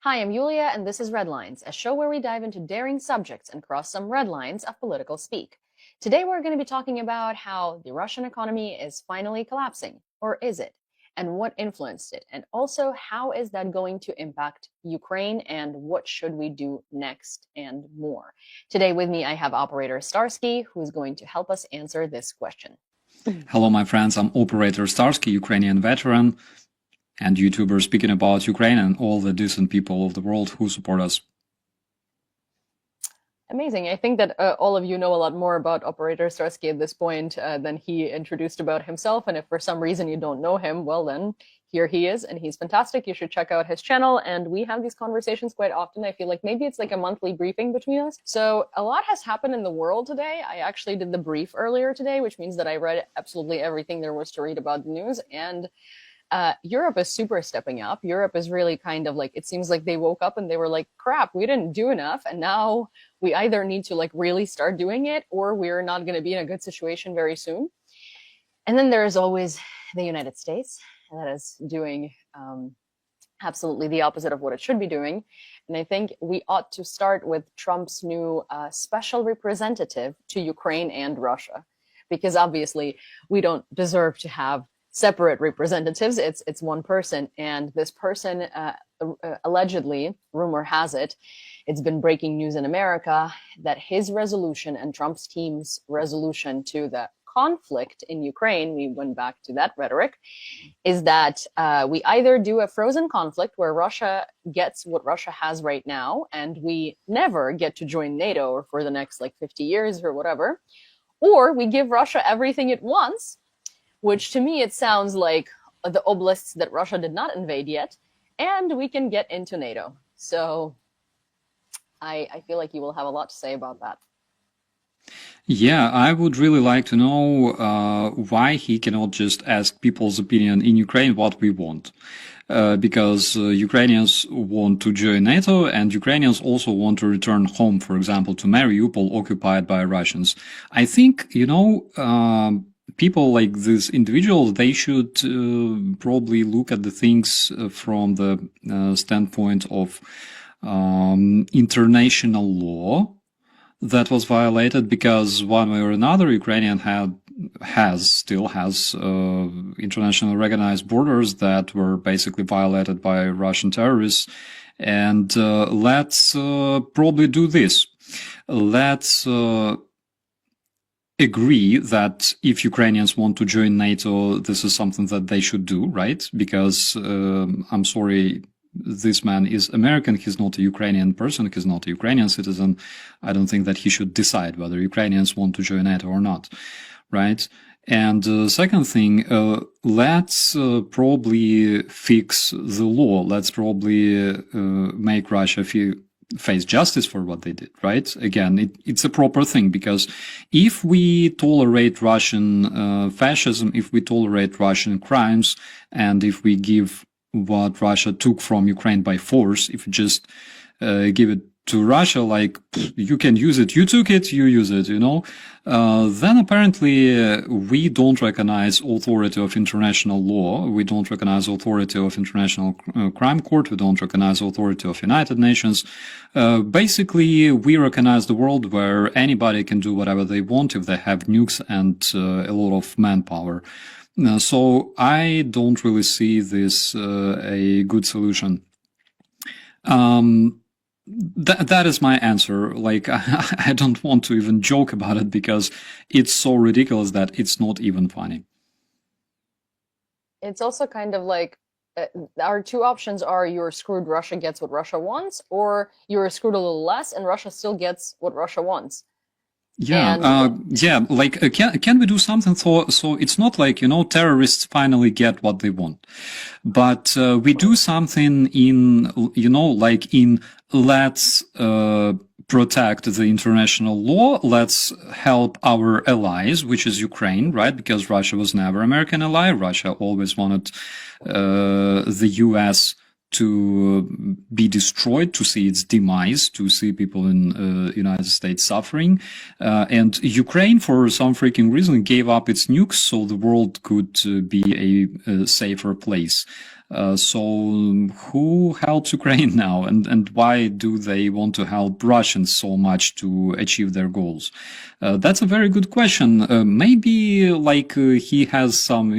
Hi, I'm Yulia, and this is Red Lines, a show where we dive into daring subjects and cross some red lines of political speak. Today, we're going to be talking about how the Russian economy is finally collapsing, or is it? And what influenced it? And also, how is that going to impact Ukraine and what should we do next and more? Today, with me, I have Operator Starsky, who's going to help us answer this question. Hello, my friends. I'm Operator Starsky, Ukrainian veteran and YouTuber speaking about Ukraine and all the decent people of the world who support us. Amazing. I think that all of you know a lot more about Operator Starsky at this point than he introduced about himself. And if for some reason you don't know him, well, then here he is, and he's fantastic. You should check out his channel. And we have these conversations quite often. I feel like maybe it's like a monthly briefing between us. So a lot has happened in the world today. I actually did the brief earlier today, which means that I read absolutely everything there was to read about the news. And Europe is super stepping up. Europe is really kind of like, it seems like they woke up and they were like, crap, we didn't do enough. And now we either need to like really start doing it or we're not going to be in a good situation very soon. And then there is always the United States that is doing absolutely the opposite of what it should be doing. And I think we ought to start with Trump's new special representative to Ukraine and Russia, because obviously we don't deserve to have separate representatives. It's one person, and this person allegedly, rumor has it, it's been breaking news in America that his resolution and Trump's team's resolution to the conflict in Ukraine, we went back to that rhetoric, is that we either do a frozen conflict where Russia gets what Russia has right now, and we never get to join NATO or for the next like 50 years or whatever, or we give Russia everything it wants, which to me, it sounds like the oblasts that Russia did not invade yet, and we can get into NATO. So I feel like you will have a lot to say about that. Yeah, I would really like to know why he cannot just ask people's opinion in Ukraine what we want. Because Ukrainians want to join NATO and Ukrainians also want to return home, for example, to Mariupol occupied by Russians. I think, people like this individual, they should probably look at the things from the standpoint of international law that was violated, because one way or another, Ukrainian still has internationally recognized borders that were basically violated by Russian terrorists. And let's probably do this. Let's agree that if Ukrainians want to join NATO, this is something that they should do, right? Because I'm sorry, this man is American. He's not a Ukrainian person. He's not a Ukrainian citizen. I don't think that he should decide whether Ukrainians want to join NATO or not, right? And second thing, let's probably fix the law. Let's probably make Russia face justice for what they did, right? Again, it's a proper thing, because if we tolerate Russian fascism, if we tolerate Russian crimes, and if we give what Russia took from Ukraine by force, if you just give it to Russia, like, you can use it, you took it, you use it, then apparently we don't recognize authority of international law, we don't recognize authority of International Crime Court, we don't recognize authority of United Nations. Basically, we recognize the world where anybody can do whatever they want if they have nukes and a lot of manpower. So I don't really see this a good solution. That is my answer. Like, I don't want to even joke about it because it's so ridiculous that it's not even funny. It's also kind of like our two options are you're screwed, Russia gets what Russia wants, or you're screwed a little less and Russia still gets what Russia wants. Yeah, like, can we do something so it's not like, terrorists finally get what they want, but we do something in, let's protect the international law, let's help our allies, which is Ukraine, right? Because Russia was never American ally. Russia always wanted the US to be destroyed, to see its demise, to see people in United States suffering. And Ukraine, for some freaking reason, gave up its nukes so the world could be a safer place. So who helps Ukraine now, and why do they want to help Russians so much to achieve their goals? That's a very good question. Maybe like he has some,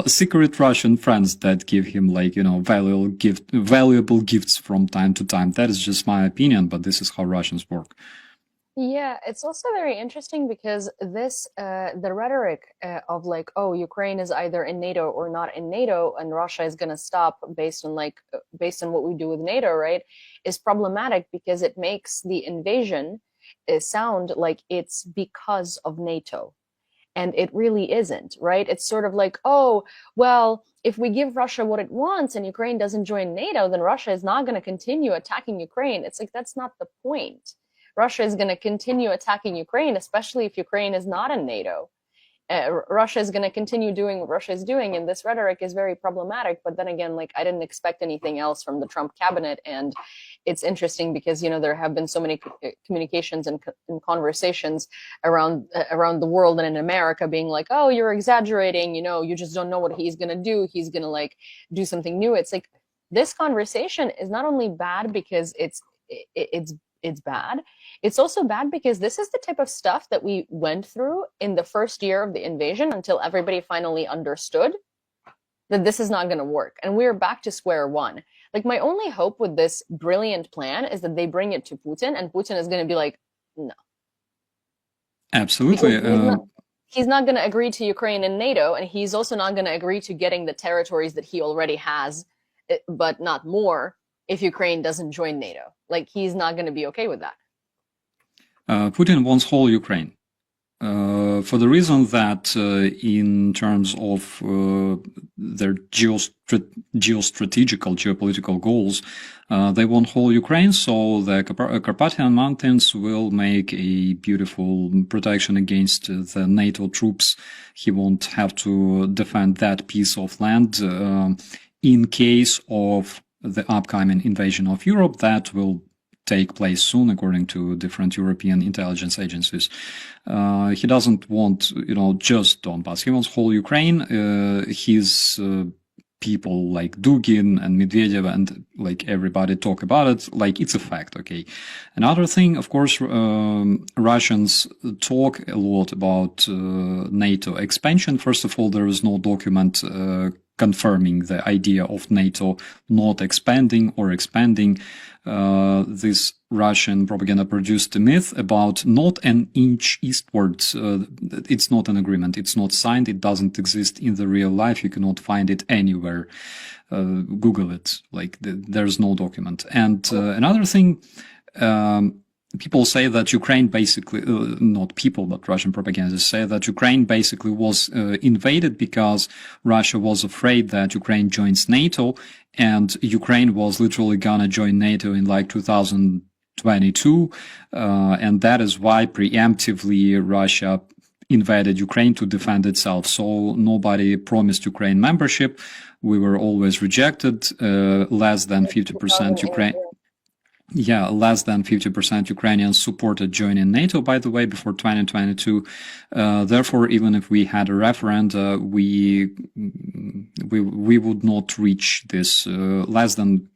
secret Russian friends that give him like, valuable gifts from time to time. That is just my opinion, but this is how Russians work. Yeah, it's also very interesting because the rhetoric of like, oh, Ukraine is either in NATO or not in NATO, and Russia is going to stop based on what we do with NATO, right, is problematic because it makes the invasion sound like it's because of NATO. And it really isn't, right? It's sort of like, oh, well, if we give Russia what it wants and Ukraine doesn't join NATO, then Russia is not going to continue attacking Ukraine. It's like, that's not the point. Russia is going to continue attacking Ukraine, especially if Ukraine is not in NATO. Russia is going to continue doing what Russia is doing, and this rhetoric is very problematic. But then again, like I didn't expect anything else from the Trump cabinet, and it's interesting because there have been so many communications and conversations around the world and in America being like, oh, you're exaggerating, you just don't know what he's going to do. He's going to like do something new. It's like this conversation is not only bad because it's bad. It's also bad because this is the type of stuff that we went through in the first year of the invasion until everybody finally understood that this is not going to work. And we're back to square one. Like my only hope with this brilliant plan is that they bring it to Putin and Putin is going to be like, no. Absolutely. He's not going to agree to Ukraine and NATO, and he's also not going to agree to getting the territories that he already has, but not more, if Ukraine doesn't join NATO. Like, he's not going to be okay with that. Putin wants whole Ukraine. For the reason that in terms of their geostrategical, geopolitical goals, they want whole Ukraine, so the Carpathian Mountains will make a beautiful protection against the NATO troops. He won't have to defend that piece of land in case of the upcoming invasion of Europe that will take place soon, according to different European intelligence agencies. He doesn't want, just Donbass. He wants whole Ukraine. His people like Dugin and Medvedev and like everybody talk about it like it's a fact. Okay. Another thing, of course, Russians talk a lot about NATO expansion. First of all, there is no document confirming the idea of NATO not expanding or expanding. This Russian propaganda produced a myth about not an inch eastwards. It's not an agreement. It's not signed. It doesn't exist in the real life. You cannot find it anywhere. Google it. Like there's no document. And another thing, people say that Ukraine basically, not people, but Russian propagandists say that Ukraine basically was invaded because Russia was afraid that Ukraine joins NATO, and Ukraine was literally gonna join NATO in like 2022, and that is why preemptively Russia invaded Ukraine to defend itself. So nobody promised Ukraine membership. We were always rejected. Less than 50% Ukraine. Yeah, less than 50% Ukrainians supported joining NATO, by the way, before 2022. Therefore, even if we had a referendum, we would not reach this less than,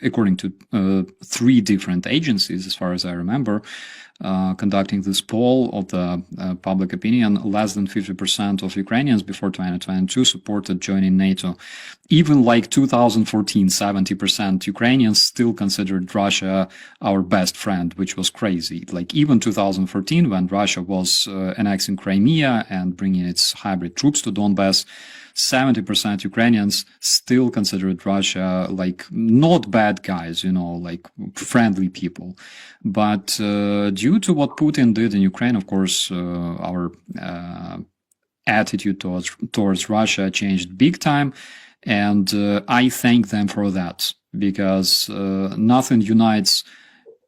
according to 3 different agencies, as far as I remember, conducting this poll of the public opinion, less than 50% of Ukrainians before 2022 supported joining NATO. Even like 2014, 70% Ukrainians still considered Russia our best friend, which was crazy. Like even 2014, when Russia was annexing Crimea and bringing its hybrid troops to Donbass, 70% Ukrainians still considered Russia like not bad guys, like friendly people. But due to what Putin did in Ukraine, of course, our attitude towards Russia changed big time. And I thank them for that, because nothing unites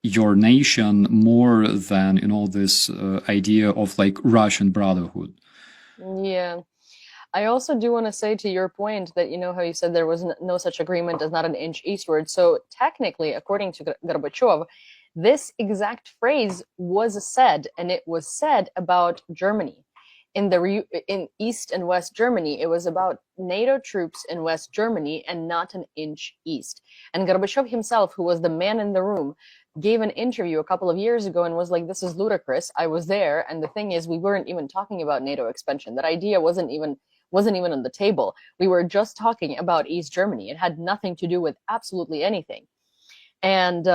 your nation more than, this idea of like Russian brotherhood. Yeah. I also do want to say to your point that, how you said there was no such agreement as not an inch eastward. So technically, according to Gorbachev, this exact phrase was said, and it was said about Germany. in East and West Germany, it was about NATO troops in West Germany and not an inch east. And Gorbachev himself, who was the man in the room, gave an interview a couple of years ago and was like, this is ludicrous. I was there. And the thing is, we weren't even talking about NATO expansion. That idea wasn't even on the table. We were just talking about East Germany. It had nothing to do with absolutely anything. And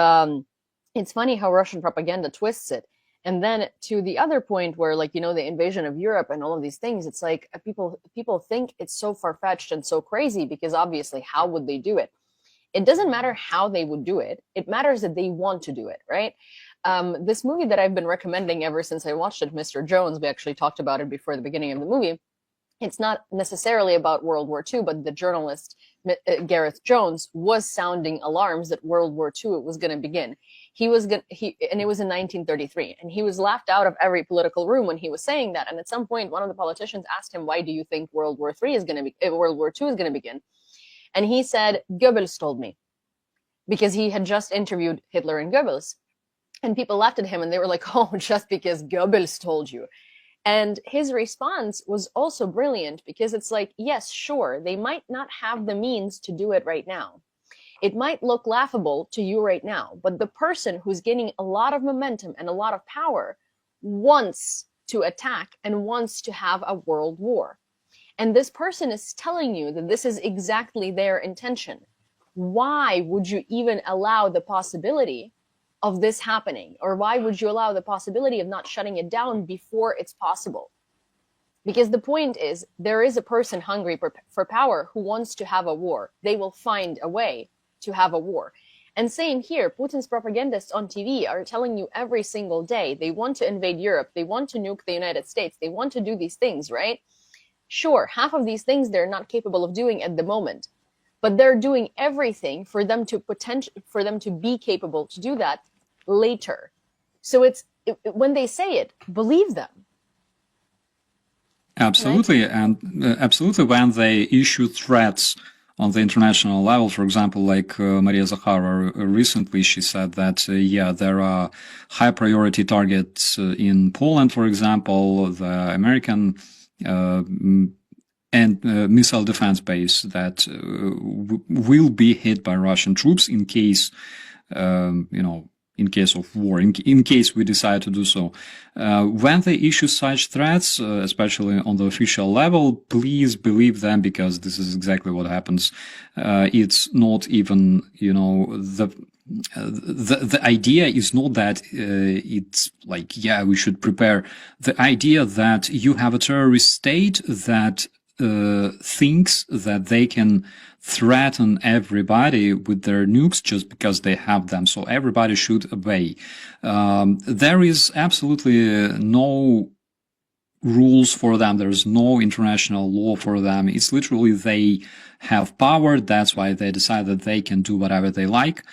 it's funny how Russian propaganda twists it. And then to the other point where, like, you know, the invasion of Europe and all of these things, it's like people think it's so far-fetched and so crazy because obviously how would they do it? It doesn't matter how they would do it. It matters that they want to do it, right? This movie that I've been recommending ever since I watched it, Mr. Jones, we actually talked about it before the beginning of the movie. It's not necessarily about World War II, but the journalist Gareth Jones was sounding alarms that World War II was going to begin. And it was in 1933, and he was laughed out of every political room when he was saying that. And at some point, one of the politicians asked him, "Why do you think World War II is going to begin?" And he said, "Goebbels told me," because he had just interviewed Hitler and Goebbels. And people laughed at him and they were like, "Oh, just because Goebbels told you." And his response was also brilliant because it's like, yes, sure, they might not have the means to do it right now. It might look laughable to you right now, but the person who's gaining a lot of momentum and a lot of power wants to attack and wants to have a world war. And this person is telling you that this is exactly their intention. Why would you even allow the possibility of this happening? Or why would you allow the possibility of not shutting it down before it's possible? Because the point is, there is a person hungry for power who wants to have a war. They will find a way to have a war. And same here, Putin's propagandists on TV are telling you every single day, they want to invade Europe, they want to nuke the United States, they want to do these things, right? Sure, half of these things they're not capable of doing at the moment, but they're doing everything for them to be capable to do that later. So when they say it, believe them. Absolutely, right? And absolutely, when they issue threats on the international level, for example, like Maria Zakharova recently, she said that, yeah, there are high priority targets in Poland, for example, the American and missile defense base that will be hit by Russian troops in case, in case of war, in case we decide to do so. When they issue such threats, especially on the official level, please believe them, because this is exactly what happens. It's not even, the idea is not that it's like, yeah, we should prepare. The idea that you have a terrorist state that thinks that they can threaten everybody with their nukes just because they have them, so everybody should obey. There is absolutely no rules for them. There's no international law for them. It's literally they have power. That's why they decide that they can do whatever they like,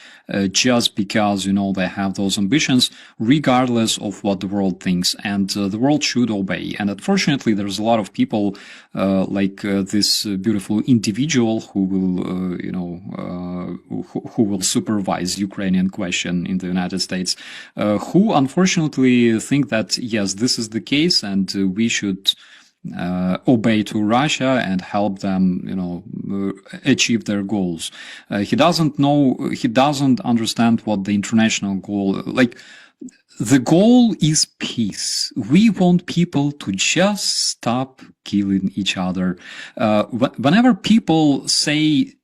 just because, they have those ambitions, regardless of what the world thinks. And the world should obey. And unfortunately, there's a lot of people like this beautiful individual who will, who will supervise Ukrainian question in the United States, who unfortunately think that, yes, this is the case, and we should obey to Russia and help them, achieve their goals. He doesn't understand what the international goal, the goal is peace. We want people to just stop killing each other. Whenever people say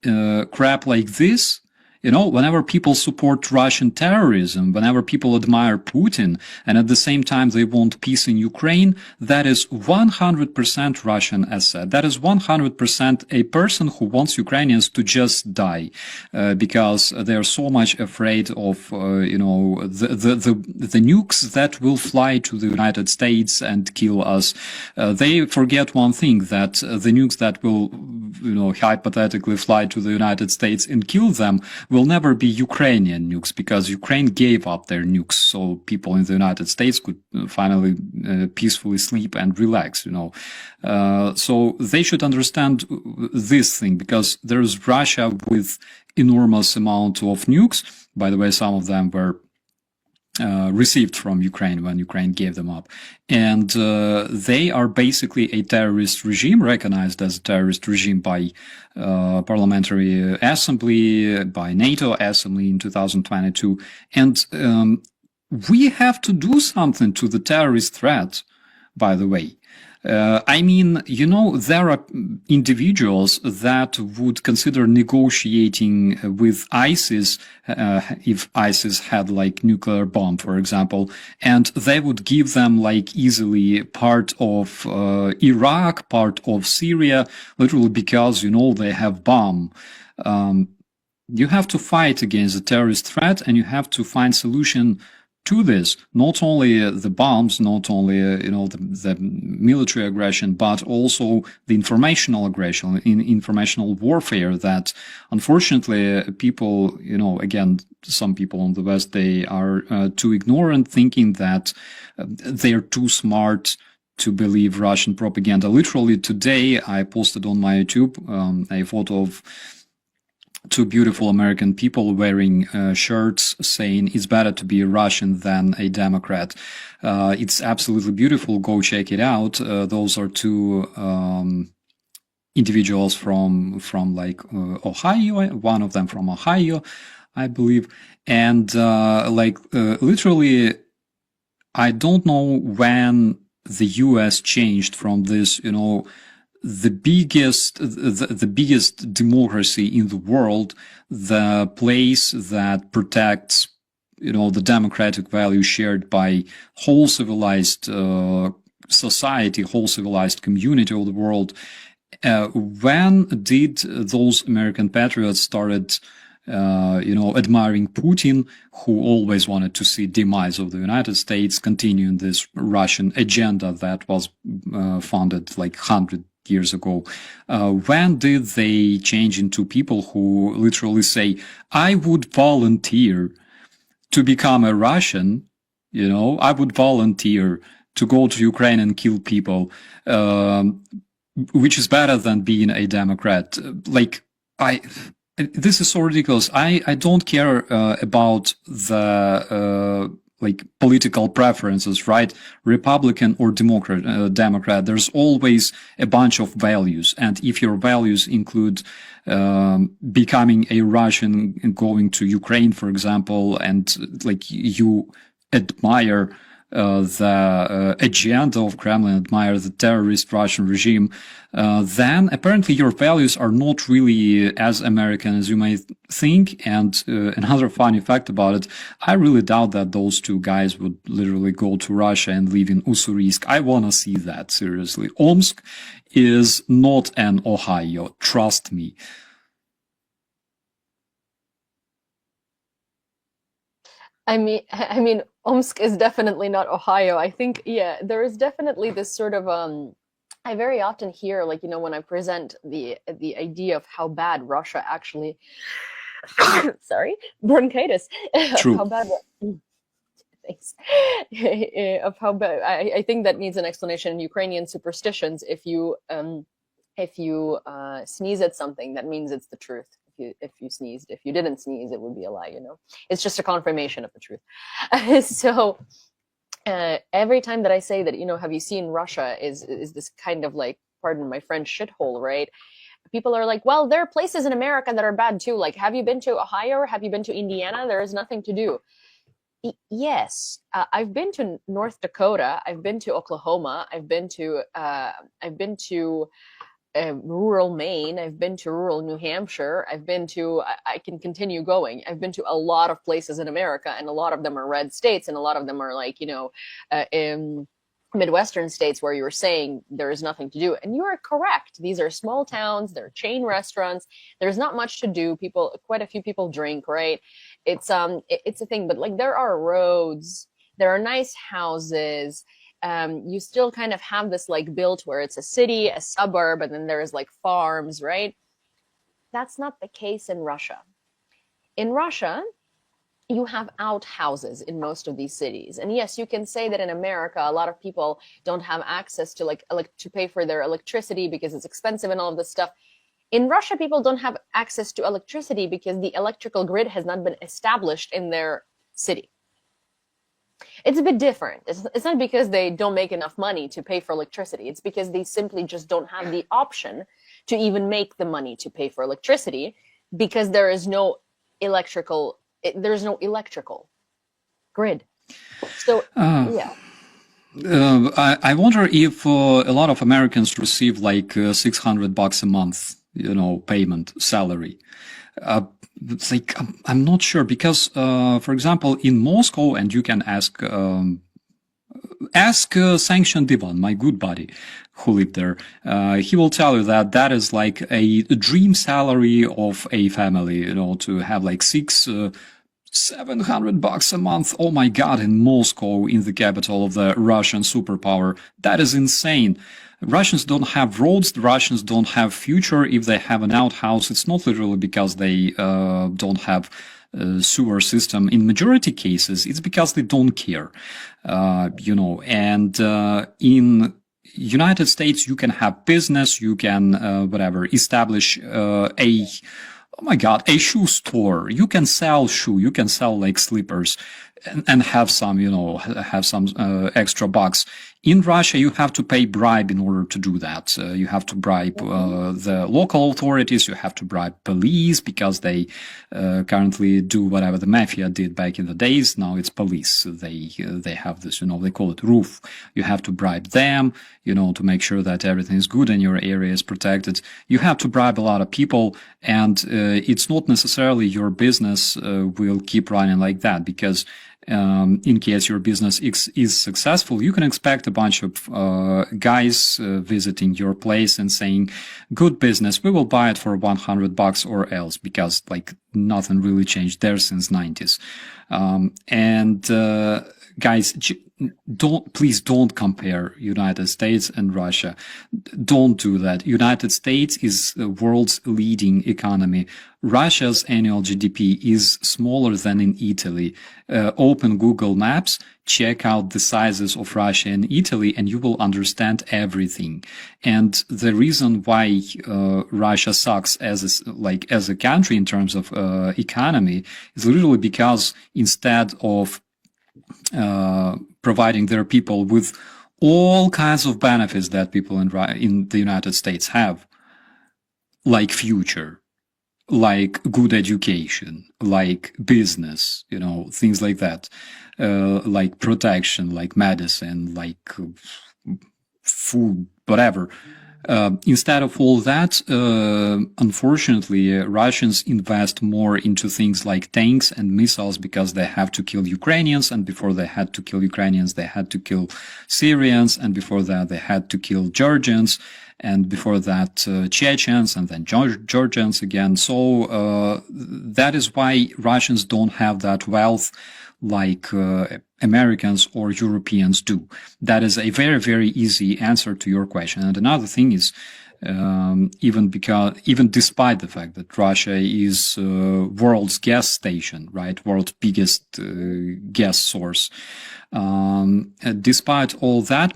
crap like this, whenever people support Russian terrorism, whenever people admire Putin, and at the same time they want peace in Ukraine, that is 100% Russian asset. That is 100% a person who wants Ukrainians to just die, because they are so much afraid of, the nukes that will fly to the United States and kill us. They forget one thing, that the nukes that will, hypothetically fly to the United States and kill them will never be Ukrainian nukes, because Ukraine gave up their nukes so people in the United States could finally peacefully sleep and relax, So they should understand this thing, because there's Russia with enormous amount of nukes. By the way, some of them were received from Ukraine when Ukraine gave them up. And they are basically a terrorist regime, recognized as a terrorist regime by Parliamentary Assembly, by NATO Assembly in 2022. And we have to do something to the terrorist threat, by the way. I mean, you know, there are individuals that would consider negotiating with ISIS if ISIS had like nuclear bomb, for example, and they would give them like easily part of Iraq, part of Syria, literally because, you know, they have bomb. You have to fight against the terrorist threat, and you have to find solution to this, not only the bombs, not only the military aggression, but also the informational aggression, informational warfare that unfortunately people, you know, again, some people in the West, they are too ignorant, thinking that they are too smart to believe Russian propaganda. Literally today, I posted on my YouTube a photo of two beautiful American people wearing shirts saying it's better to be a Russian than a Democrat. It's absolutely beautiful. Go check it out. Those are two individuals from like Ohio. One of them from Ohio, I believe. And literally, I don't know when the U.S. changed from this, you know, the biggest democracy in the world, the place that protects, you know, the democratic values shared by whole civilized society, whole civilized community of the world. When did those American patriots started, admiring Putin, who always wanted to see demise of the United States, continuing this Russian agenda that was founded like 100 years ago? When did they change into people who literally say, I would volunteer to become a Russian, you know, I would volunteer to go to Ukraine and kill people, which is better than being a Democrat. This is so ridiculous. I don't care about the political preferences, right? Republican or Democrat. There's always a bunch of values, and if your values include becoming a Russian and going to Ukraine, for example, and like you admire the agenda of Kremlin, admire the terrorist Russian regime, then apparently your values are not really as American as you may think. And another funny fact about it, I really doubt that those two guys would literally go to Russia and live in Ussurisk. I want to see that, seriously. Omsk is not an Ohio, trust me. I mean, Omsk is definitely not Ohio. I think, yeah, there is definitely this sort of I very often hear, like, you know, when I present the idea of how bad Russia actually, sorry, bronchitis, True. how bad, thanks, of how bad. I think that needs an explanation in Ukrainian superstitions. If you sneeze at something, that means it's the truth. If you sneezed, if you didn't sneeze, it would be a lie. You know, it's just a confirmation of the truth. So every time that I say that, you know, have you seen Russia is this kind of like, pardon my French, shithole, right? People are like, well, there are places in America that are bad too. Like, have you been to Ohio or have you been to Indiana? There is nothing to do. Yes, I've been to North Dakota. I've been to Oklahoma. I've been to rural Maine. I've been to rural New Hampshire. I can continue going. I've been to a lot of places in America, and a lot of them are red states, and a lot of them are like, you know, in Midwestern states where you were saying there is nothing to do. And you are correct. These are small towns. They're chain restaurants. There's not much to do. Quite a few people drink, right? It's a thing, but like there are roads, there are nice houses. You still kind of have this like built where it's a city, a suburb, and then there's like farms, right? That's not the case in Russia. In Russia, you have outhouses in most of these cities. And yes, you can say that in America, a lot of people don't have access to like to pay for their electricity because it's expensive and all of this stuff. In Russia, people don't have access to electricity because the electrical grid has not been established in their city. It's a bit different. It's not because they don't make enough money to pay for electricity. It's because they simply just don't have the option to even make the money to pay for electricity because there's no electrical grid. So, yeah. I wonder if a lot of Americans receive like $600 a month, payment salary. It's like I'm not sure because, for example, in Moscow, and you can ask Sanction Divan, my good buddy who lived there. He will tell you that that is like a dream salary of a family, to have like $700 a month. Oh my God, in Moscow, in the capital of the Russian superpower. That is insane. Russians don't have roads. The Russians don't have future. If they have an outhouse, it's not literally because they don't have a sewer system. In majority cases, it's because they don't care, and in United States, you can have business, you can, establish oh my God, a shoe store. You can sell you can sell like slippers and have some, extra bucks. In Russia, you have to pay bribe in order to do that. You have to bribe the local authorities. You have to bribe police because they currently do whatever the mafia did back in the days. Now it's police. They have this, they call it roof. You have to bribe them, to make sure that everything is good and your area is protected. You have to bribe a lot of people, and it's not necessarily your business will keep running like that because in case your business is successful, you can expect a bunch of guys visiting your place and saying, good business, we will buy it for $100 or else, because like nothing really changed there since 90s. Guys, please don't compare United States and Russia. Don't do that. United States is the world's leading economy. Russia's annual GDP is smaller than in Italy. Open Google Maps, check out the sizes of Russia and Italy, and you will understand everything. And the reason why Russia sucks as a country in terms of economy is literally because instead of providing their people with all kinds of benefits that people in the United States have, like future, like good education, like business, things like that, like protection, like medicine, like food, whatever. Instead of all that, unfortunately, Russians invest more into things like tanks and missiles because they have to kill Ukrainians. And before they had to kill Ukrainians, they had to kill Syrians. And before that, they had to kill Georgians. And before that, Chechens, and then Georgians again. So that is why Russians don't have that wealth like Americans or Europeans do. That is a very, very easy answer to your question. And another thing is, even despite the fact that Russia is world's gas station, right, world's biggest gas source, despite all that,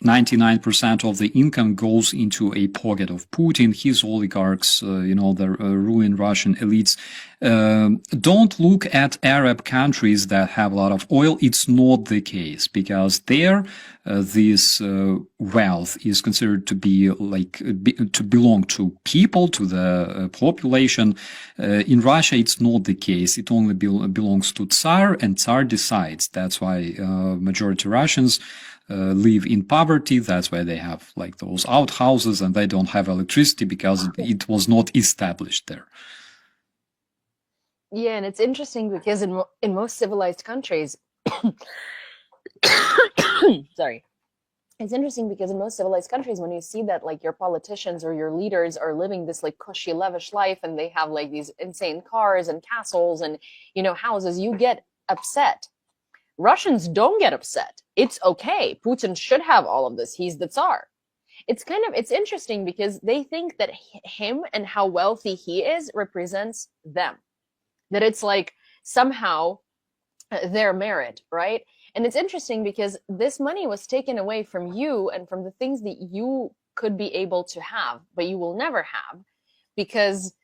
99% of the income goes into a pocket of Putin, his oligarchs, the ruling Russian elites. Don't look at Arab countries that have a lot of oil. It's not the case, because there, this wealth is considered to be to belong to people, to the population. In Russia, it's not the case. It only belongs to Tsar, and Tsar decides. That's why majority Russians live in poverty. That's why they have like those outhouses, and they don't have electricity because it was not established there. Yeah, and it's interesting because in most civilized countries, sorry. It's interesting because in most civilized countries, when you see that like your politicians or your leaders are living this like cushy, lavish life, and they have like these insane cars and castles and, houses, you get upset. Russians don't get upset. It's okay. Putin should have all of this. He's the Tsar. It's interesting because they think that him and how wealthy he is represents them. That it's like somehow their merit, right? And it's interesting because this money was taken away from you and from the things that you could be able to have, but you will never have, because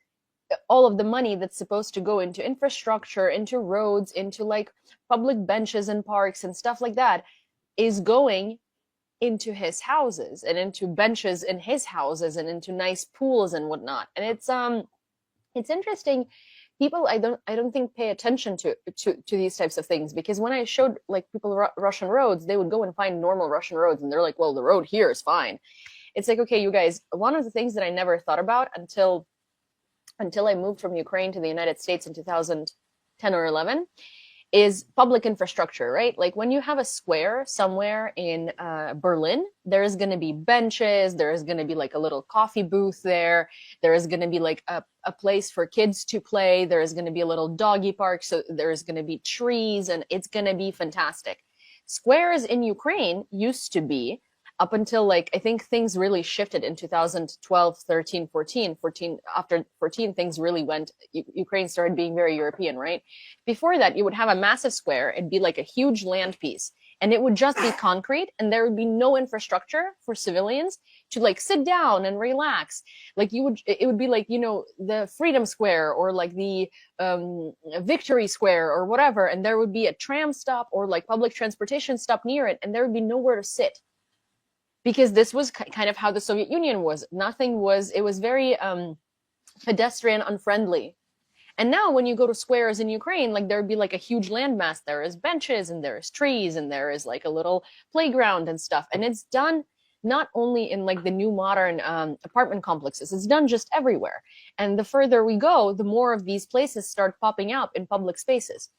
all of the money that's supposed to go into infrastructure, into roads, into like public benches and parks and stuff like that is going into his houses and into benches in his houses and into nice pools and whatnot. And it's interesting. People I don't think pay attention to these types of things, because when I showed like people Russian roads, they would go and find normal Russian roads and they're like, well, the road here is fine. It's like, okay, you guys, one of the things that I never thought about until I moved from Ukraine to the United States in 2010 or 11 is public infrastructure, right? Like when you have a square somewhere in Berlin, there is going to be benches, there is going to be like a little coffee booth there, there is going to be like a place for kids to play, there is going to be a little doggy park, so there is going to be trees, and it's going to be fantastic. Squares in Ukraine used to be, up until like, I think things really shifted in 2012, 13, 14, after 14, things really went, Ukraine started being very European, right? Before that, you would have a massive square. It'd be like a huge land piece, and it would just be concrete, and there would be no infrastructure for civilians to like sit down and relax. Like it would be like, you know, the Freedom Square or like the Victory Square or whatever. And there would be a tram stop or like public transportation stop near it, and there would be nowhere to sit. Because this was kind of how the Soviet Union was. It was very pedestrian unfriendly. And now when you go to squares in Ukraine, like there'd be like a huge landmass. There is benches and there is trees and there is like a little playground and stuff. And it's done not only in like the new modern apartment complexes, it's done just everywhere. And the further we go, the more of these places start popping up in public spaces.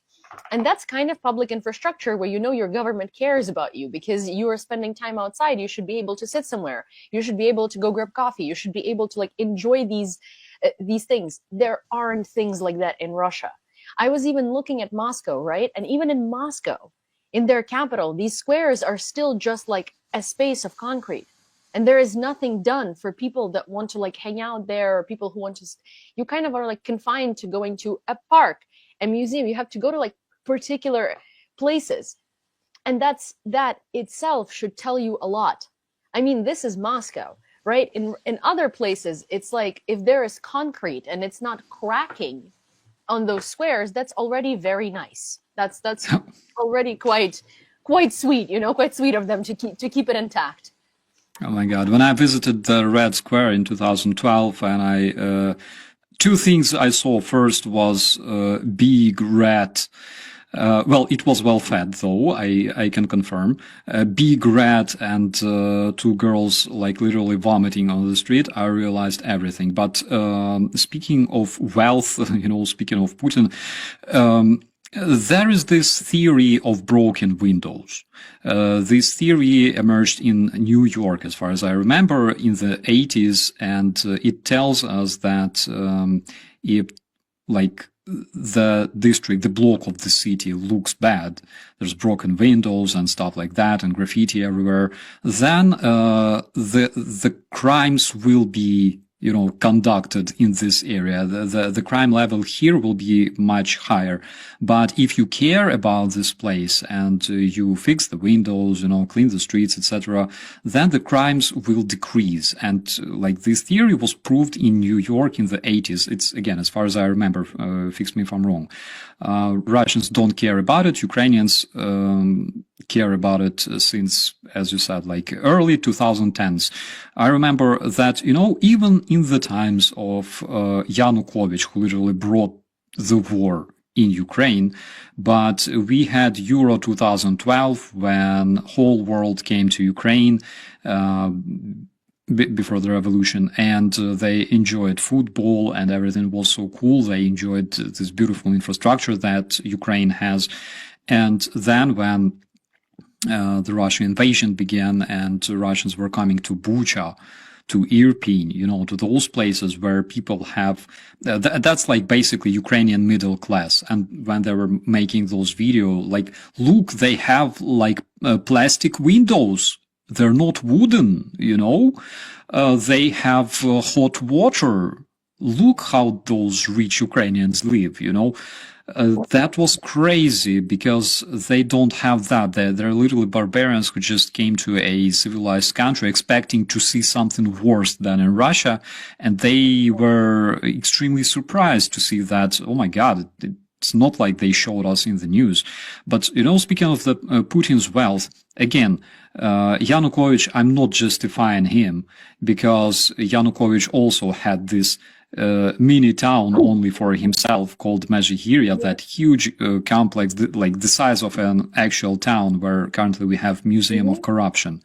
And that's kind of public infrastructure where you know your government cares about you because you are spending time outside. You should be able to sit somewhere. You should be able to go grab coffee. You should be able to like enjoy these things. There aren't things like that in Russia. I was even looking at Moscow, right? And even in Moscow, in their capital, these squares are still just like a space of concrete. And there is nothing done for people that want to like hang out there, or people who want to, you kind of are like confined to going to a park, a museum. You have to go to like particular places. And that itself should tell you a lot. I mean, this is Moscow, right? In other places, it's like if there is concrete and it's not cracking on those squares, that's already very nice. That's already quite sweet, you know, quite sweet of them to keep it intact. Oh my God. When I visited the Red Square in 2012, and I two things I saw. First was big red. Well, it was well fed, though, I can confirm. Big red and two girls like literally vomiting on the street. I realized everything. But speaking of wealth, you know, speaking of Putin, there is this theory of broken windows. This theory emerged in New York, as far as I remember, in the 80s, and it tells us that if, like, the district, the block of the city looks bad, there's broken windows and stuff like that, and graffiti everywhere, then the crimes will be, you know, conducted in this area. The crime level here will be much higher. But if you care about this place and you fix the windows, you know, clean the streets, etc., then the crimes will decrease. And like this theory was proved in New York in the 80s. It's, again, as far as I remember, fix me if I'm wrong. Russians don't care about it. Ukrainians care about it since, as you said, like early 2010s. I remember that, you know, even in the times of Yanukovych, who literally brought the war in Ukraine, but we had Euro 2012 when whole world came to Ukraine before the revolution, and they enjoyed football and everything was so cool. They enjoyed this beautiful infrastructure that Ukraine has. And then when the Russian invasion began and Russians were coming to Bucha, to Irpin, you know, to those places where people have, that's like basically Ukrainian middle class. And when they were making those videos, like, look, they have like plastic windows. They're not wooden, you know. They have hot water. look how those rich Ukrainians live, you know. That was crazy because they don't have that. They're literally barbarians who just came to a civilized country expecting to see something worse than in Russia. And they were extremely surprised to see that, oh my God, it's not like they showed us in the news. But, you know, speaking of the Putin's wealth, again, Yanukovych, I'm not justifying him because Yanukovych also had this mini town only for himself called Mezhigirya, that huge complex, like the size of an actual town where currently we have Museum of Corruption,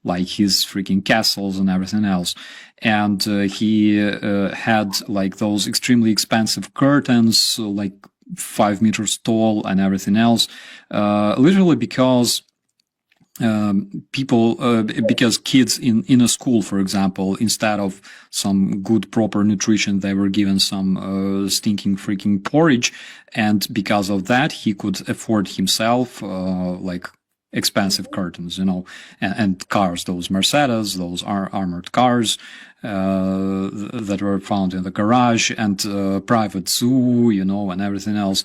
like his freaking castles and everything else. And he had like those extremely expensive curtains, like 5 meters tall and everything else, literally because because kids in a school, for example, instead of some good proper nutrition, they were given some stinking freaking porridge, and because of that, he could afford himself like expensive curtains, you know, and cars, those Mercedes, those armored cars that were found in the garage, and private zoo, you know, and everything else.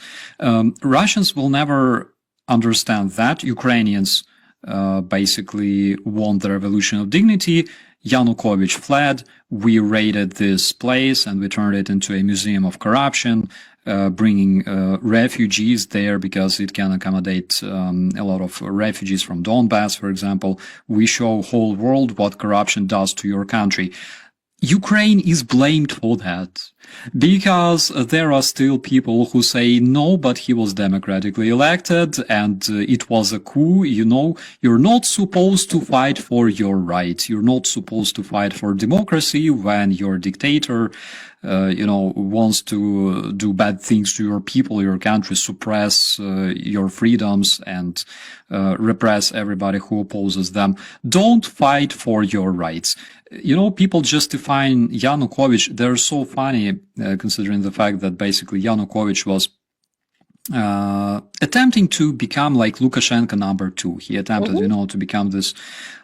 Russians will never understand that. Ukrainians basically want the revolution of dignity. Yanukovych fled. We raided this place and we turned it into a museum of corruption, bringing refugees there because it can accommodate a lot of refugees from Donbass, for example. We show whole world what corruption does to your country. Ukraine is blamed for that because there are still people who say no, but he was democratically elected and it was a coup. You know, you're not supposed to fight for your rights. You're not supposed to fight for democracy when your dictator, you know, wants to do bad things to your people, your country, suppress your freedoms and repress everybody who opposes them. Don't fight for your rights. You know, people justifying Yanukovych, they're so funny, considering the fact that basically Yanukovych was attempting to become like Lukashenko #2. He attempted, you know, to become this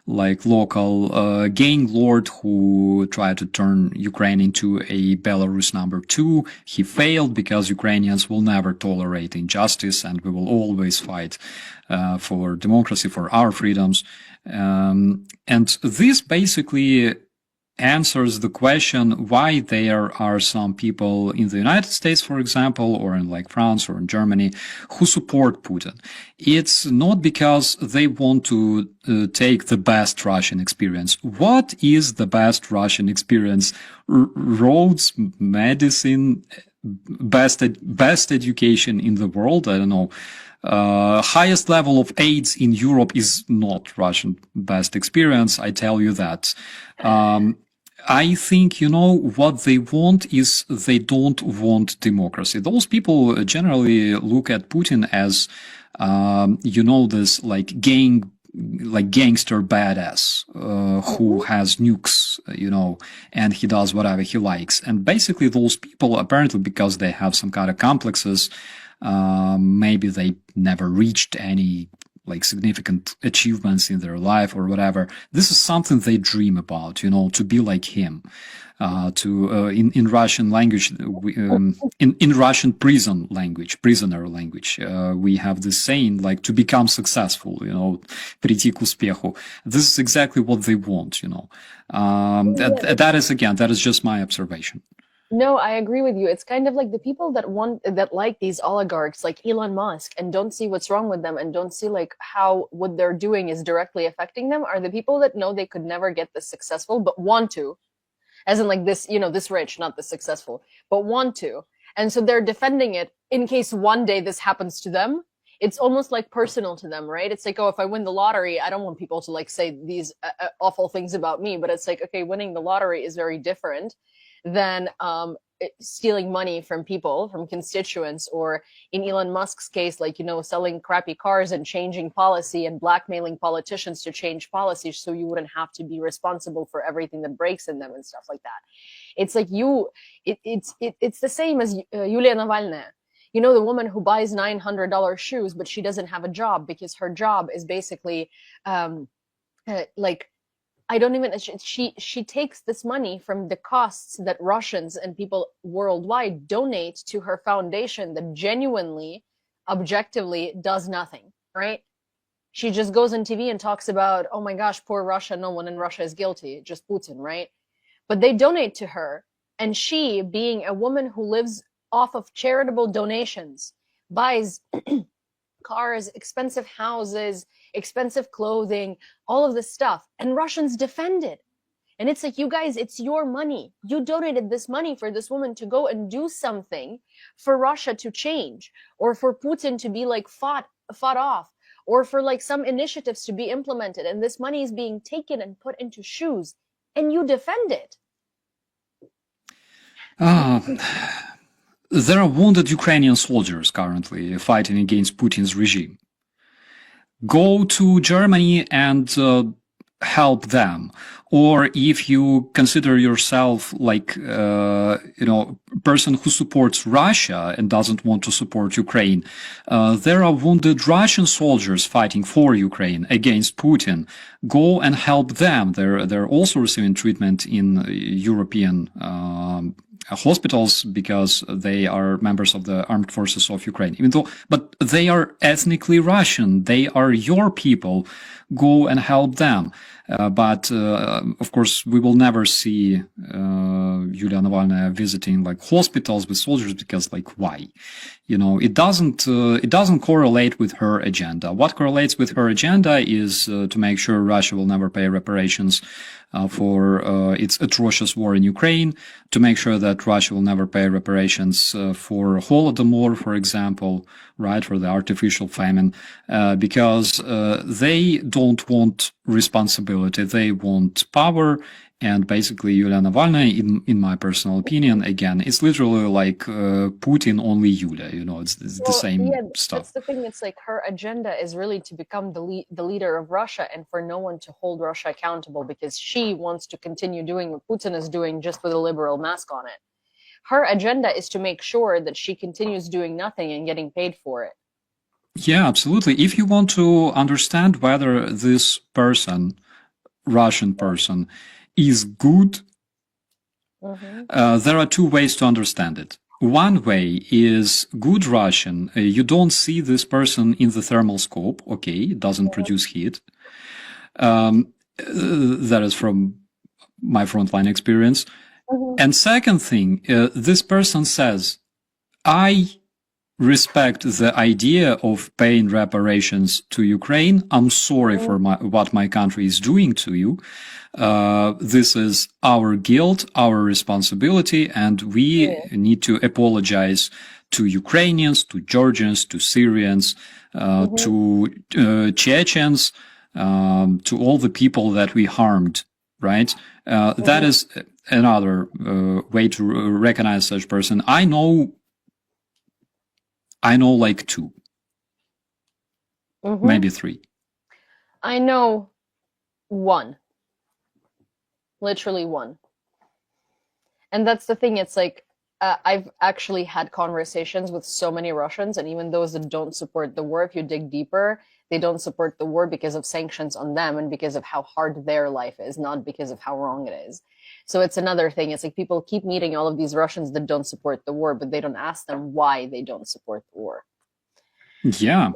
like local gang lord who tried to turn Ukraine into a Belarus #2. He failed because Ukrainians will never tolerate injustice and we will always fight for democracy, for our freedoms. And this basically answers the question why there are some people in the United States, for example, or in like France or in Germany, who support Putin. It's not because they want to take the best Russian experience. What is the best Russian experience? Roads, medicine, best education in the world? I don't know. Highest level of AIDS in Europe is not Russian best experience. I tell you that. I think, you know, what they want is they don't want democracy. Those people generally look at Putin as, you know, this like gangster badass, who has nukes, you know, and he does whatever he likes. And basically those people, apparently because they have some kind of complexes, maybe they never reached any like significant achievements in their life or whatever. This is something they dream about, you know, to be like him. In Russian language, in Russian prisoner language, we have this saying like to become successful, you know, прийти к успеху. This is exactly what they want, you know. That is just my observation. No, I agree with you. It's kind of like the people that like these oligarchs like Elon Musk and don't see what's wrong with them and don't see like how what they're doing is directly affecting them are the people that know they could never get this successful but want to, as in like this, you know, this rich, not this successful, but want to. And so they're defending it in case one day this happens to them. It's almost like personal to them, right? It's like, oh, if I win the lottery, I don't want people to like say these awful things about me, but it's like, okay, winning the lottery is very different than stealing money from people, from constituents, or in Elon Musk's case, like, you know, selling crappy cars and changing policy and blackmailing politicians to change policy so you wouldn't have to be responsible for everything that breaks in them and stuff like that. It's like it's the same as Yulia Navalnaya. You know, the woman who buys $900 shoes, but she doesn't have a job because her job is basically like I don't even, she takes this money from the costs that Russians and people worldwide donate to her foundation that genuinely, objectively does nothing, right? She just goes on TV and talks about, oh my gosh, poor Russia, no one in Russia is guilty, just Putin, right? But they donate to her, and she, being a woman who lives off of charitable donations, buys cars, expensive houses, expensive clothing, all of this stuff, and Russians defend it. And it's like, you guys, it's your money. You donated this money for this woman to go and do something for Russia to change, or for Putin to be like fought off, or for like some initiatives to be implemented, and this money is being taken and put into shoes, and you defend it. There are wounded Ukrainian soldiers currently fighting against Putin's regime. Go to Germany and help them. Or if you consider yourself like, person who supports Russia and doesn't want to support Ukraine, there are wounded Russian soldiers fighting for Ukraine against Putin. Go and help them. They're also receiving treatment in European hospitals because they are members of the armed forces of Ukraine. But they are ethnically Russian. They are your people. Go and help them. But of course, we will never see Yulia Navalnaya visiting like hospitals with soldiers because, like, why? It doesn't correlate with her agenda. What correlates with her agenda is to make sure Russia will never pay reparations for its atrocious war in Ukraine, to make sure that Russia will never pay reparations for Holodomor, for example, right, for the artificial famine, because they don't want responsibility, they want power. And basically, Yulia Navalnaya, in my personal opinion, again, it's literally like Putin, only Yulia. It's the same stuff. That's the thing. It's like her agenda is really to become the leader of Russia, and for no one to hold Russia accountable, because she wants to continue doing what Putin is doing, just with a liberal mask on it. Her agenda is to make sure that she continues doing nothing and getting paid for it. Yeah, absolutely. If you want to understand whether this person, Russian person, is good, there are two ways to understand it. One way is good Russian. You don't see this person in the thermal scope. Okay, it doesn't produce heat. That is from my frontline experience. And second thing, this person says, I respect the idea of paying reparations to Ukraine. I'm sorry for what my country is doing to you. This is our guilt, our responsibility, and we need to apologize to Ukrainians, to Georgians, to Syrians, to Chechens, to all the people that we harmed, right? That is another way to recognize such person. I know like two, maybe three. I know one. Literally one. And that's the thing. It's like, I've actually had conversations with so many Russians, and even those that don't support the war, if you dig deeper, they don't support the war because of sanctions on them and because of how hard their life is, not because of how wrong it is. So it's another thing. It's like people keep meeting all of these Russians that don't support the war, but they don't ask them why they don't support the war. Yeah,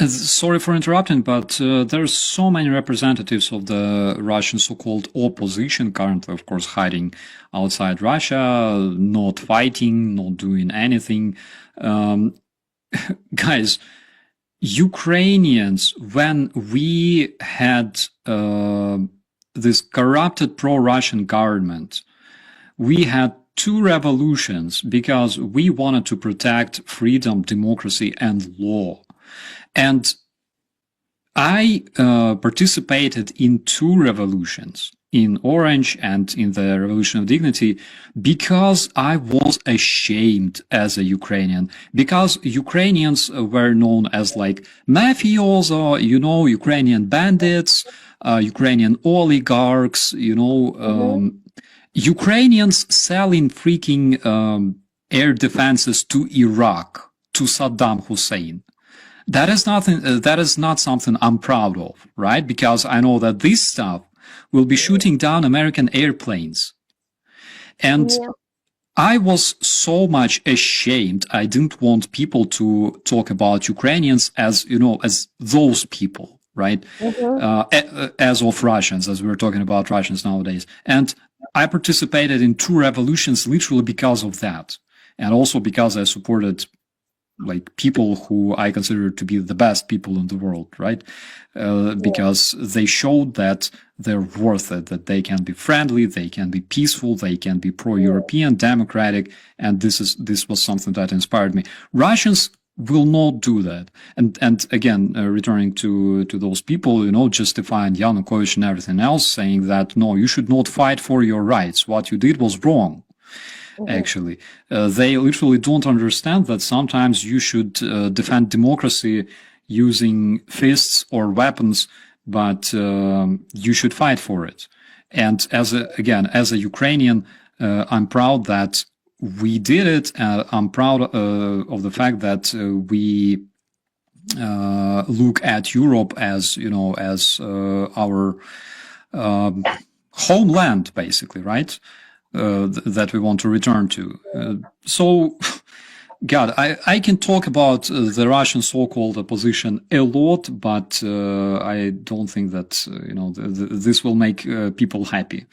sorry for interrupting, but there's so many representatives of the Russian so-called opposition currently, of course, hiding outside Russia, not fighting, not doing anything. Guys, Ukrainians, when we had this corrupted pro-Russian government, we had two revolutions because we wanted to protect freedom, democracy, and law. And I participated in two revolutions, in Orange and in the Revolution of Dignity, because I was ashamed as a Ukrainian, because Ukrainians were known as like mafioso, Ukrainian bandits, Ukrainian oligarchs, Ukrainians selling freaking air defenses to Iraq, to Saddam Hussein. That is nothing. That is not something I'm proud of, right? Because I know that this stuff will be shooting down American airplanes, and Yeah. I was so much ashamed. I didn't want people to talk about Ukrainians as, as those people, right? Mhm. As of Russians, as we're talking about Russians nowadays. And I participated in two revolutions literally because of that. And also because I supported like people who I consider to be the best people in the world, right? Because they showed that they're worth it, that they can be friendly, they can be peaceful, they can be pro-European, democratic, and this was something that inspired me. Russians will not do that. And again, returning to those people, justifying Yanukovych and everything else, saying that no, you should not fight for your rights. What you did was wrong. Actually, they literally don't understand that sometimes you should defend democracy using fists or weapons, but you should fight for it. And as a Ukrainian, I'm proud that we did it. I'm proud of the fact that we look at Europe as as our homeland, basically, right? That we want to return to. So, God, I can talk about the Russian so-called opposition a lot, but I don't think that this will make people happy.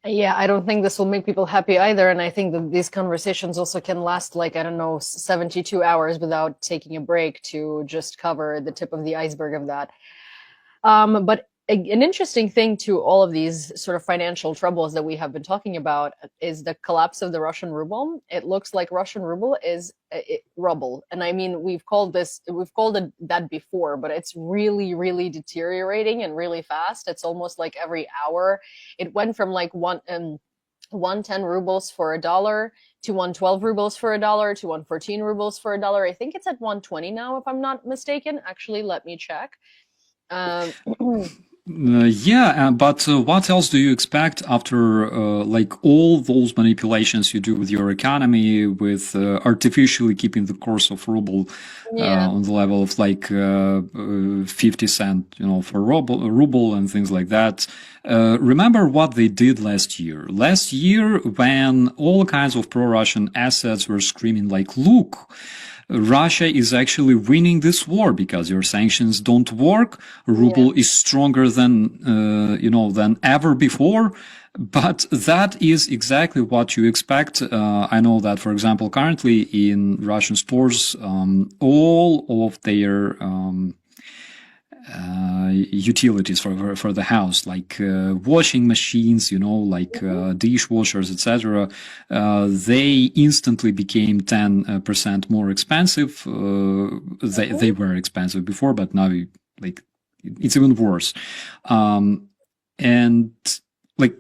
Yeah, I don't think this will make people happy either. And I think that these conversations also can last like, I don't know, 72 hours without taking a break to just cover the tip of the iceberg of that. But an interesting thing to all of these sort of financial troubles that we have been talking about is the collapse of the Russian ruble. It looks like Russian ruble is rubble. And I mean, we've called it that before, but it's really, really deteriorating and really fast. It's almost like every hour. It went from like 110 rubles for $1 to 112 rubles for $1 to 114 rubles for $1. I think it's at 120 now, if I'm not mistaken. Actually, let me check. Um, But what else do you expect after like all those manipulations you do with your economy, with artificially keeping the course of ruble yeah. on the level of like 50 cent, for ruble and things like that? Remember what they did last year. Last year, when all kinds of pro-Russian assets were screaming like, look, Russia is actually winning this war because your sanctions don't work. Ruble is stronger than, than ever before. But that is exactly what you expect. I know that, for example, currently in Russian stores, all of their, utilities for the house, like washing machines, like dishwashers, etc. They instantly became 10% more expensive. They were expensive before, but now like it's even worse. And like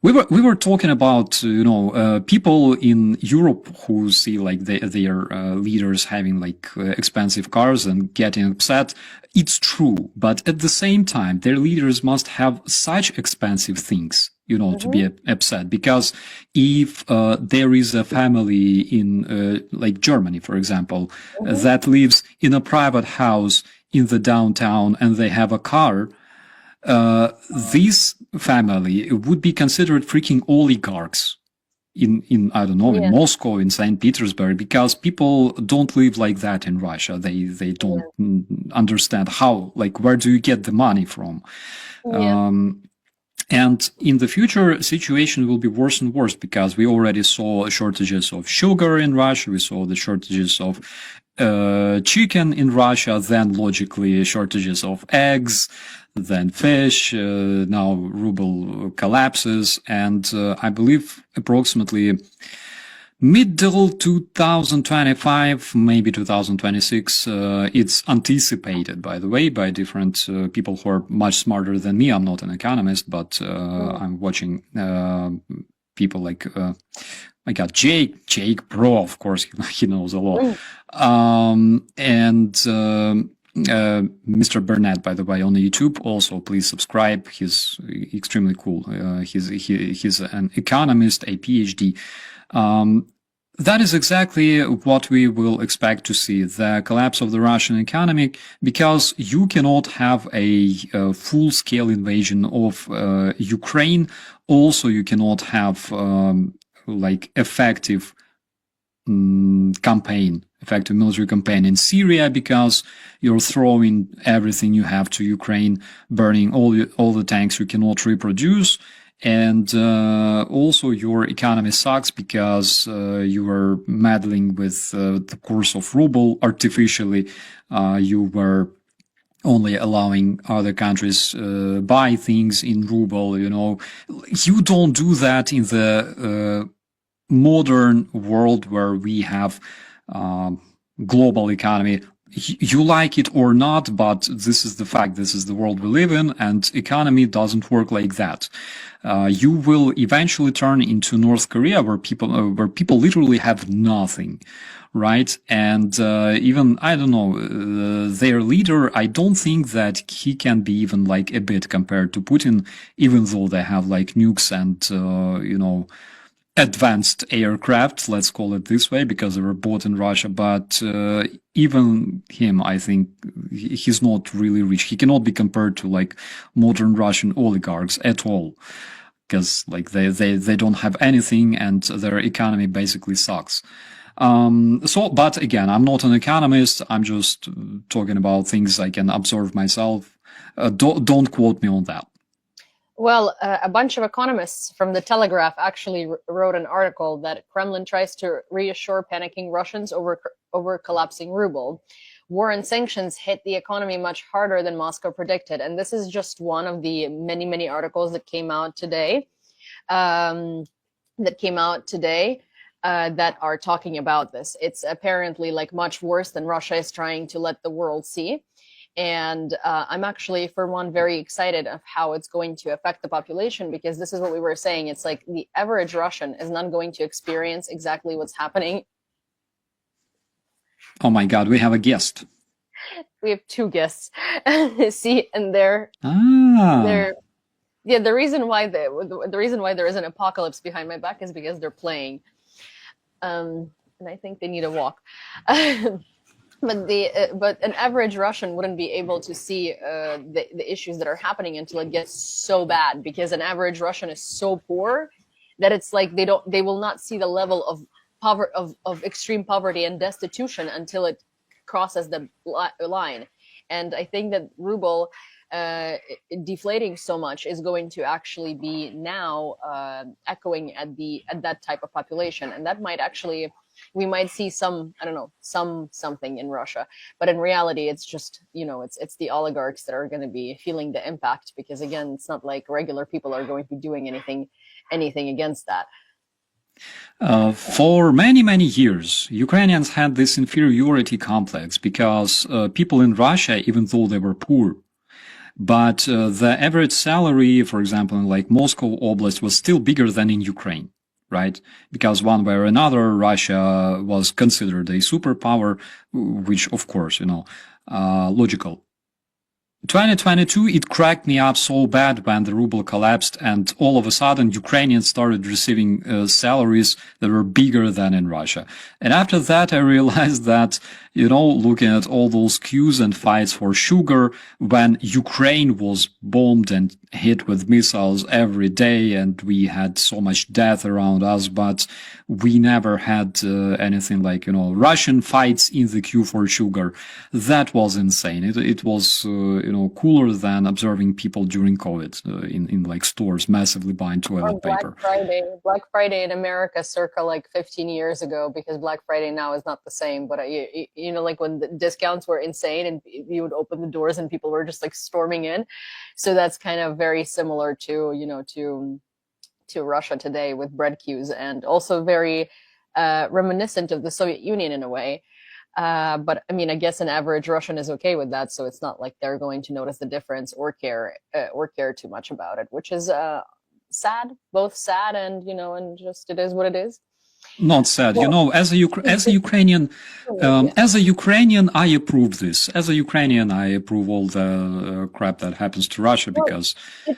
we were talking about people in Europe who see like their leaders having like expensive cars and getting upset. It's true, but at the same time, their leaders must have such expensive things, to be upset. Because if there is a family in like Germany, for example, that lives in a private house in the downtown and they have a car, this family would be considered freaking oligarchs in I don't know, in Moscow, in St. Petersburg, because people don't live like that in Russia. They don't understand how, like, where do you get the money from? And in the future, situation will be worse and worse because we already saw shortages of sugar in Russia. We saw the shortages of chicken in Russia, then logically shortages of eggs, then fish. Now ruble collapses, and I believe approximately middle 2025, maybe 2026. It's anticipated, by the way, by different people who are much smarter than me. I'm not an economist, but I'm watching people like I got Jake Pro, of course, he knows a lot. And Mr. Burnett, by the way, on YouTube. Also, please subscribe. He's extremely cool. He's an economist, a PhD. That is exactly what we will expect to see, the collapse of the Russian economy, because you cannot have a full-scale invasion of Ukraine. Also, you cannot have like effective effective military campaign in Syria, because you're throwing everything you have to Ukraine, burning all the tanks you cannot reproduce. And also your economy sucks because you were meddling with the course of ruble artificially. You were only allowing other countries buy things in ruble. You don't do that in the modern world where we have global economy. You like it or not, but this is the fact. This is the world we live in, and economy doesn't work like that. You will eventually turn into North Korea, where people literally have nothing, right? And even, I don't know, their leader, I don't think that he can be even like a bit compared to Putin, even though they have like nukes and advanced aircraft, let's call it this way, because they were bought in Russia. But even him, I think he's not really rich. He cannot be compared to like modern Russian oligarchs at all, because like they don't have anything and their economy basically sucks. But again, I'm not an economist. I'm just talking about things I can observe myself. Don't quote me on that. Well, a bunch of economists from the Telegraph actually wrote an article that Kremlin tries to reassure panicking Russians over collapsing ruble. War and sanctions hit the economy much harder than Moscow predicted, and this is just one of the many, many articles that came out today. That are talking about this. It's apparently like much worse than Russia is trying to let the world see. And I'm actually, for one, very excited of how it's going to affect the population, because this is what we were saying. It's like the average Russian is not going to experience exactly what's happening. Oh my God, we have a guest. We have two guests. See, and they're yeah. The reason why there is an apocalypse behind my back is because they're playing, and I think they need a walk. But an average Russian wouldn't be able to see the issues that are happening until it gets so bad, because an average Russian is so poor that it's like they will not see the level of extreme poverty and destitution until it crosses the line. And I think that ruble deflating so much is going to actually be now echoing at that type of population, and that might actually, we might see some, I don't know, something in Russia, but in reality, it's just, it's the oligarchs that are going to be feeling the impact, because again, it's not like regular people are going to be doing anything against that. For many, many years, Ukrainians had this inferiority complex because people in Russia, even though they were poor, but the average salary, for example, in like Moscow Oblast was still bigger than in Ukraine. Right? Because one way or another, Russia was considered a superpower, which, of course, logical. 2022, it cracked me up so bad when the ruble collapsed, and all of a sudden, Ukrainians started receiving salaries that were bigger than in Russia. And after that, I realized that, looking at all those queues and fights for sugar, when Ukraine was bombed and hit with missiles every day, and we had so much death around us, but we never had anything like, Russian fights in the queue for sugar. That was insane. It was, cooler than observing people during COVID in like stores massively buying toilet paper. Black Friday in America circa like 15 years ago, because Black Friday now is not the same, but like when the discounts were insane and you would open the doors and people were just like storming in. So that's kind of very similar to, to Russia today with bread queues, and also very reminiscent of the Soviet Union in a way. But I mean, I guess an average Russian is okay with that, so it's not like they're going to notice the difference or care too much about it, which is sad, both sad and and just it is what it is. Not sad, as a Ukrainian, I approve this. As a Ukrainian, I approve all the crap that happens to Russia because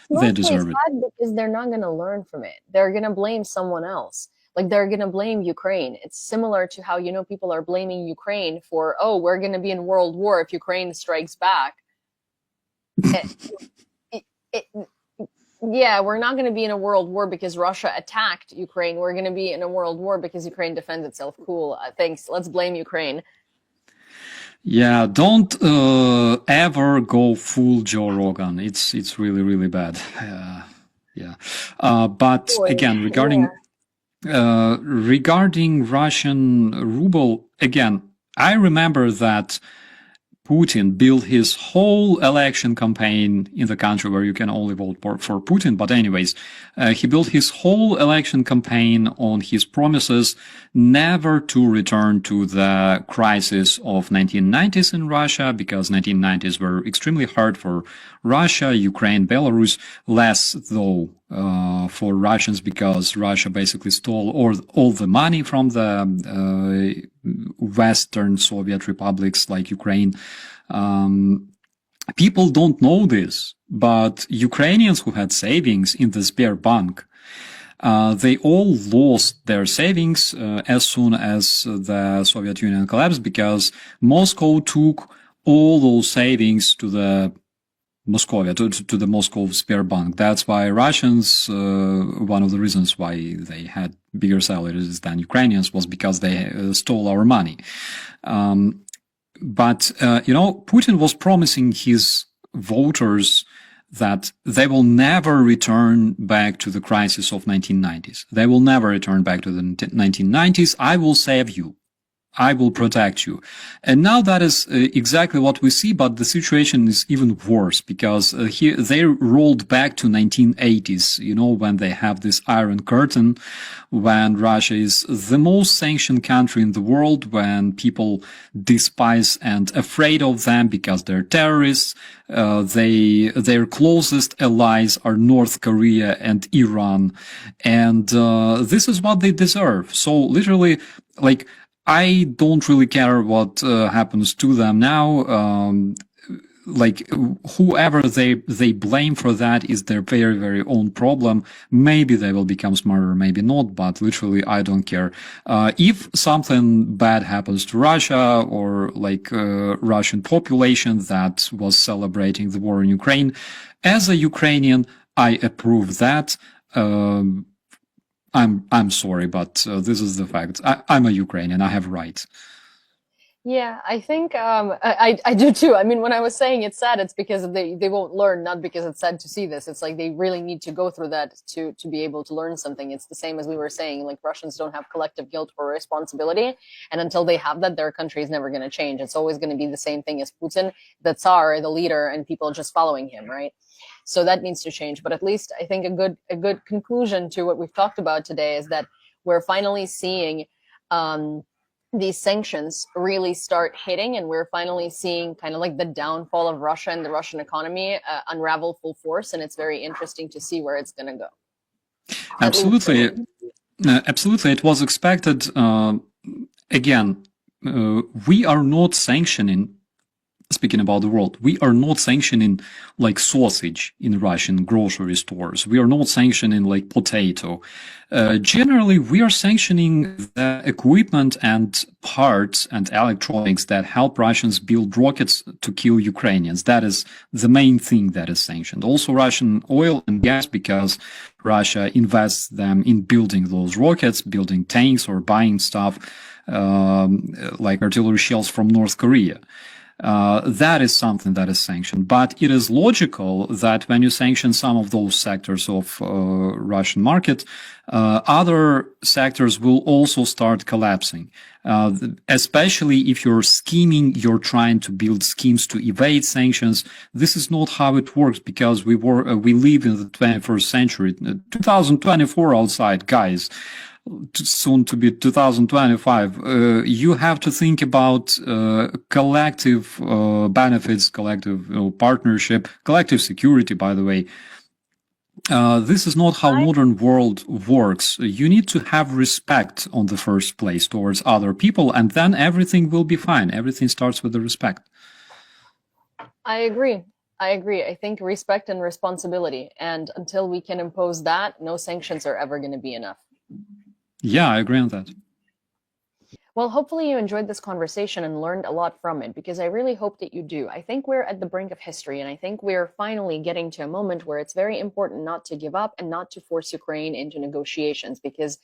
they deserve it. Because they're not going to learn from it. They're going to blame someone else. Like they're going to blame Ukraine. It's similar to how, people are blaming Ukraine for, oh, we're going to be in world war if Ukraine strikes back. It, it, yeah, we're not going to be in a world war because Russia attacked Ukraine. We're going to be in a world war because Ukraine defends itself. Cool. Thanks. Let's blame Ukraine. Yeah, don't ever go full Joe Rogan. It's really, really bad. Yeah. But again, regarding Russian ruble, again, I remember that Putin built his whole election campaign in the country where you can only vote for Putin. But anyways, he built his whole election campaign on his promises never to return to the crisis of 1990s in Russia, because 1990s were extremely hard for Russia, Ukraine, Belarus, less though for Russians, because Russia basically stole all the money from the Western Soviet republics like Ukraine. People don't know this, but Ukrainians who had savings in the Sberbank, they all lost their savings as soon as the Soviet Union collapsed, because Moscow took all those savings to the Moscovia, to the Moscow Sberbank. That's why Russians, one of the reasons why they had bigger salaries than Ukrainians was because they stole our money. But Putin was promising his voters that they will never return back to the crisis of 1990s. They will never return back to the 1990s. I will save you. I will protect you. And now that is exactly what we see, but the situation is even worse, because here they rolled back to 1980s, when they have this Iron Curtain, when Russia is the most sanctioned country in the world, when people despise and afraid of them because they're terrorists. Their closest allies are North Korea and Iran. And this is what they deserve. So literally, I don't really care what happens to them now. Whoever they blame for that is their very, very own problem. Maybe they will become smarter, maybe not, but literally I don't care. If something bad happens to Russia or Russian population that was celebrating the war in Ukraine, as a Ukrainian, I approve that. I'm sorry, but this is the fact. I'm a Ukrainian. I have rights. Yeah, I think I do too. I mean, when I was saying it's sad, it's because they won't learn, not because it's sad to see this. It's like they really need to go through that to be able to learn something. It's the same as we were saying, like Russians don't have collective guilt or responsibility, and until they have that, their country is never going to change. It's always going to be the same thing as Putin, the Tsar, the leader, and people just following him, right? So that needs to change. But at least I think a good conclusion to what we've talked about today is that we're finally seeing these sanctions really start hitting, and we're finally seeing kind of like the downfall of Russia and the Russian economy unravel full force. And it's very interesting to see where it's going to go. Absolutely. Absolutely. It was expected. Again, we are not sanctioning, speaking about the world, we are not sanctioning like sausage in Russian grocery stores. We are not sanctioning like potato. Generally, we are sanctioning the equipment and parts and electronics that help Russians build rockets to kill Ukrainians. That is the main thing that is sanctioned. Also Russian oil and gas, because Russia invests them in building those rockets, building tanks, or buying stuff like artillery shells from North Korea. That is something that is sanctioned. But it is logical that when you sanction some of those sectors of Russian market, other sectors will also start collapsing. Especially if you're scheming, you're trying to build schemes to evade sanctions. This is not how it works, because we live in the 21st century, 2024 outside, guys. Soon to be 2025. You have to think about collective benefits, collective partnership, collective security, by the way. This is not how modern world works. You need to have respect on the first place towards other people, and then everything will be fine. Everything starts with the respect. I agree. I think respect and responsibility. And until we can impose that, no sanctions are ever going to be enough. Yeah, I agree on that. Well, hopefully you enjoyed this conversation and learned a lot from it, because I really hope that you do. I think we're at the brink of history, and I think we're finally getting to a moment where it's very important not to give up and not to force Ukraine into negotiations, because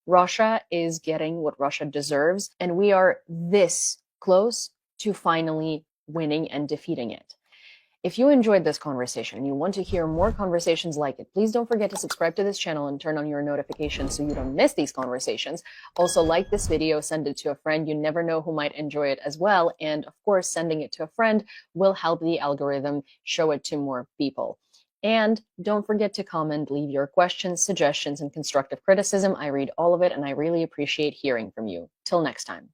Russia is getting what Russia deserves, and we are this close to finally winning and defeating it. If you enjoyed this conversation and you want to hear more conversations like it, please don't forget to subscribe to this channel and turn on your notifications so you don't miss these conversations. Also, like this video, send it to a friend. You never know who might enjoy it as well. And of course, sending it to a friend will help the algorithm show it to more people. And don't forget to comment, leave your questions, suggestions, and constructive criticism. I read all of it, and I really appreciate hearing from you. Till next time.